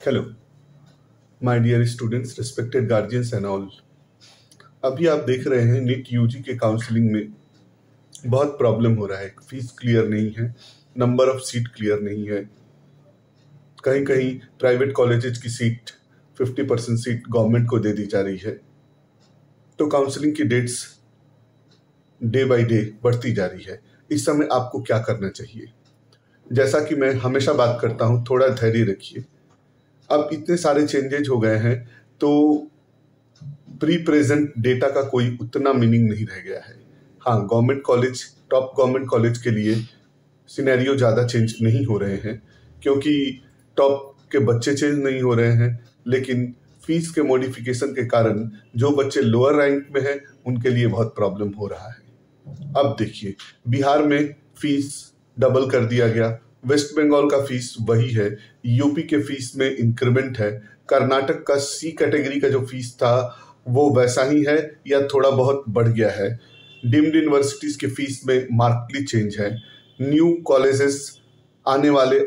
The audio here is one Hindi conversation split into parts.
Hello my dear students, respected guardians and all. अभी आप देख रहे हैं नीट यूजी के काउंसलिंग में बहुत प्रॉब्लम हो रहा है। फीस क्लियर नहीं है, नंबर ऑफ सीट क्लियर नहीं है। कहीं कहीं प्राइवेट कॉलेजेस की सीट 50% सीट गवर्नमेंट को दे दी जा रही है। तो काउंसलिंग की डेट्स डे बाय डे बढ़ती जा रही है। इस समय आपको क्या करना चाहिए? जैसा कि मैं हमेशा बात करता हूँ, थोड़ा धैर्य रखिए। अब इतने सारे चेंजेज हो गए हैं तो प्री प्रेजेंट डेटा का कोई उतना मीनिंग नहीं रह गया है। हाँ, government college, top government college के लिए सिनेरियो ज़्यादा चेंज नहीं हो रहे हैं क्योंकि टॉप के बच्चे चेंज नहीं हो रहे हैं, लेकिन फीस के मॉडिफिकेशन के कारण जो बच्चे लोअर रैंक में हैं उनके लिए बहुत प्रॉब्लम हो रहा है। अब देखिए, बिहार में फीस डबल कर दिया गया, वेस्ट बंगाल का फीस वही है, यूपी के फीस में इंक्रीमेंट है, कर्नाटक का सी कैटेगरी का जो फीस था वो वैसा ही है या थोड़ा बहुत बढ़ गया है। डीम्ड यूनिवर्सिटीज के फीस में मार्कली चेंज है। न्यू कॉलेजेस आने वाले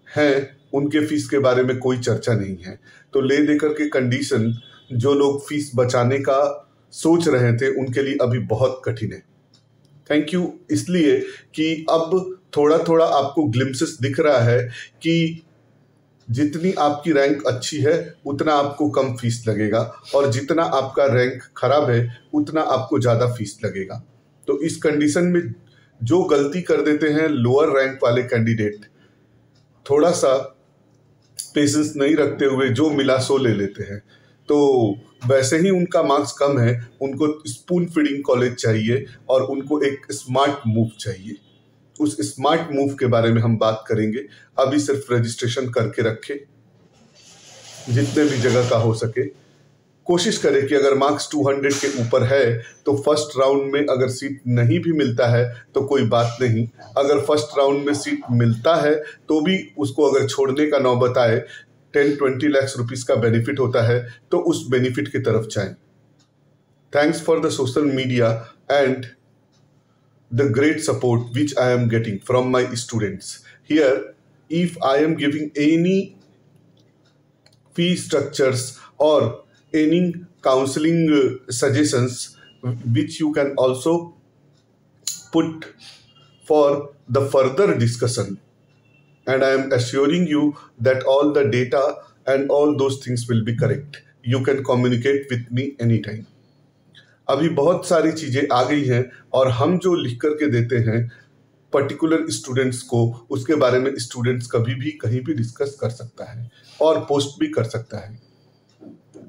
हैं, उनके फीस के बारे में कोई चर्चा नहीं है। तो ले देकर के कंडीशन जो लोग फीस बचाने का सोच रहे थे उनके लिए अभी बहुत कठिन है। थैंक यू इसलिए कि अब थोड़ा थोड़ा आपको ग्लिम्सेस दिख रहा है कि जितनी आपकी रैंक अच्छी है उतना आपको कम फीस लगेगा और जितना आपका रैंक खराब है उतना आपको ज़्यादा फीस लगेगा। तो इस कंडीशन में जो गलती कर देते हैं लोअर रैंक वाले कैंडिडेट, थोड़ा सा पेशेंस नहीं रखते हुए जो मिला सो ले लेते हैं, तो वैसे ही उनका मार्क्स कम है, उनको स्पून फीडिंग कॉलेज चाहिए और उनको एक स्मार्ट मूव चाहिए। उस स्मार्ट मूव के बारे में हम बात करेंगे। अभी सिर्फ रजिस्ट्रेशन करके रखें, जितने भी जगह का हो सके। कोशिश करें कि अगर मार्क्स 200 के ऊपर है तो फर्स्ट राउंड में अगर सीट नहीं भी मिलता है तो कोई बात नहीं। अगर फर्स्ट राउंड में सीट मिलता है तो भी उसको अगर छोड़ने का नौबत आए, 10-20 लाख रुपीस का बेनिफिट होता है, तो उस बेनिफिट की तरफ जाएं। Thanks for the social media and the great support which I am getting from my students. Here, if I am giving any fee structures or any counseling suggestions which you can also put for the further discussion, and I am assuring you that all the data and all those things will be correct. You can communicate with me anytime. अभी बहुत सारी चीज़ें आ गई हैं और हम जो लिख करके देते हैं पर्टिकुलर स्टूडेंट्स को, उसके बारे में स्टूडेंट्स कभी भी कहीं भी डिस्कस कर सकता है और पोस्ट भी कर सकता है।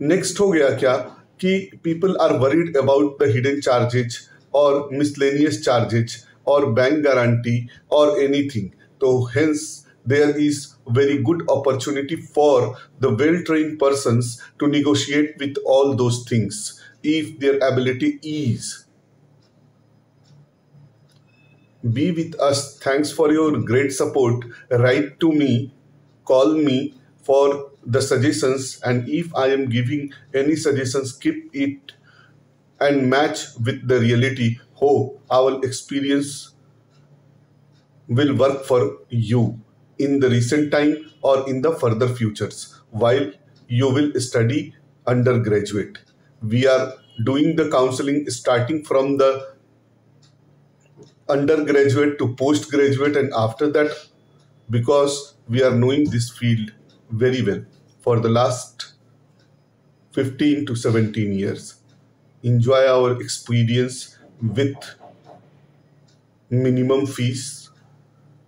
नेक्स्ट हो गया क्या कि people are worried about the hidden charges और मिसलेनियस चार्जेज और बैंक गारंटी और एनीथिंग। तो hence there is very good opportunity for the well-trained persons to negotiate with all those things if their ability is. Be with us. Thanks for your great support. Write to me, call me for the suggestions, and if I am giving any suggestions, keep it and match with the reality. Hope our experience will work for you in the recent time or in the further futures while you will study undergraduate. We are doing the counseling starting from the undergraduate to postgraduate and after that, because we are knowing this field very well for the last 15 to 17 years. Enjoy our experience with minimum fees.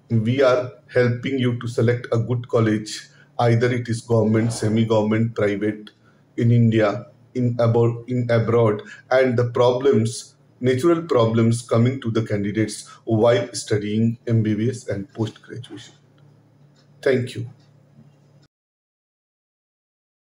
We are helping you to select a good college, either it is government, semi-government, private, in India, in abroad, and the problems, natural problems coming to the candidates while studying MBBS and post-graduation. Thank you.